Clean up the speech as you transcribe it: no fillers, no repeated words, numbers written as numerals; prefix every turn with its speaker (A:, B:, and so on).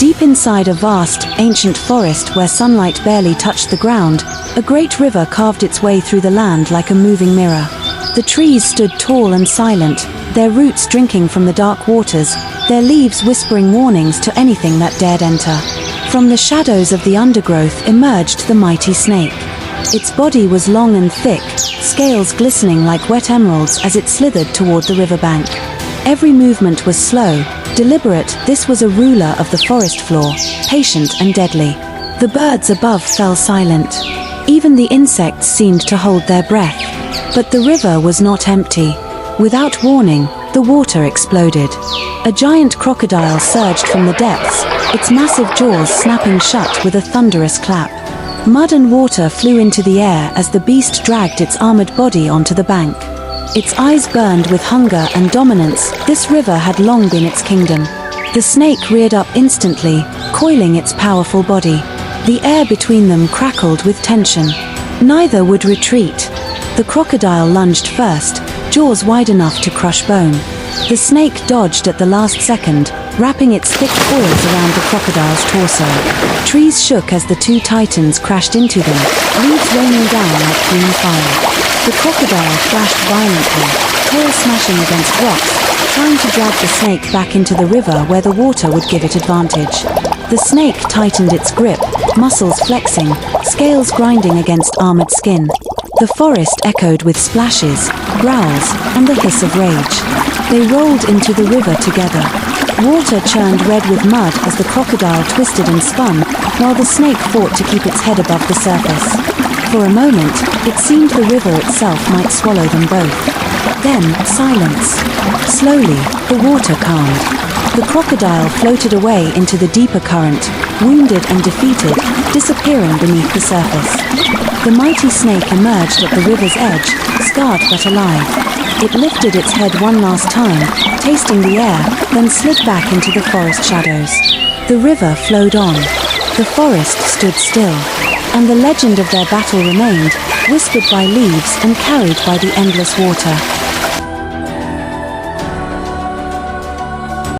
A: Deep inside a vast, ancient forest where sunlight barely touched the ground, a great river carved its way through the land like a moving mirror. The trees stood tall and silent, their roots drinking from the dark waters, their leaves whispering warnings to anything that dared enter. From the shadows of the undergrowth emerged the mighty snake. Its body was long and thick, scales glistening like wet emeralds as it slithered toward the riverbank. Every movement was slow, deliberate. This was a ruler of the forest floor, patient and deadly. The birds above fell silent. Even the insects seemed to hold their breath. But the river was not empty. Without warning, the water exploded. A giant crocodile surged from the depths, its massive jaws snapping shut with a thunderous clap. Mud and water flew into the air as the beast dragged its armored body onto the bank. Its eyes burned with hunger and dominance. This river had long been its kingdom. The snake reared up instantly, coiling its powerful body. The air between them crackled with tension. Neither would retreat. The crocodile lunged first, jaws wide enough to crush bone. The snake dodged at the last second, wrapping its thick coils around the crocodile's torso. Trees shook as the two titans crashed into them, leaves raining down like green fire. The crocodile thrashed violently, tail smashing against rocks, trying to drag the snake back into the river where the water would give it advantage. The snake tightened its grip, muscles flexing, scales grinding against armored skin. The forest echoed with splashes, growls, and the hiss of rage. They rolled into the river together. Water churned red with mud as the crocodile twisted and spun, while the snake fought to keep its head above the surface. For a moment, it seemed the river itself might swallow them both. Then, silence. Slowly, the water calmed. The crocodile floated away into the deeper current, wounded and defeated, disappearing beneath the surface. The mighty snake emerged at the river's edge, scarred but alive. It lifted its head one last time, tasting the air, then slid back into the forest shadows. The river flowed on. The forest stood still, and the legend of their battle remained, whispered by leaves and carried by the endless water.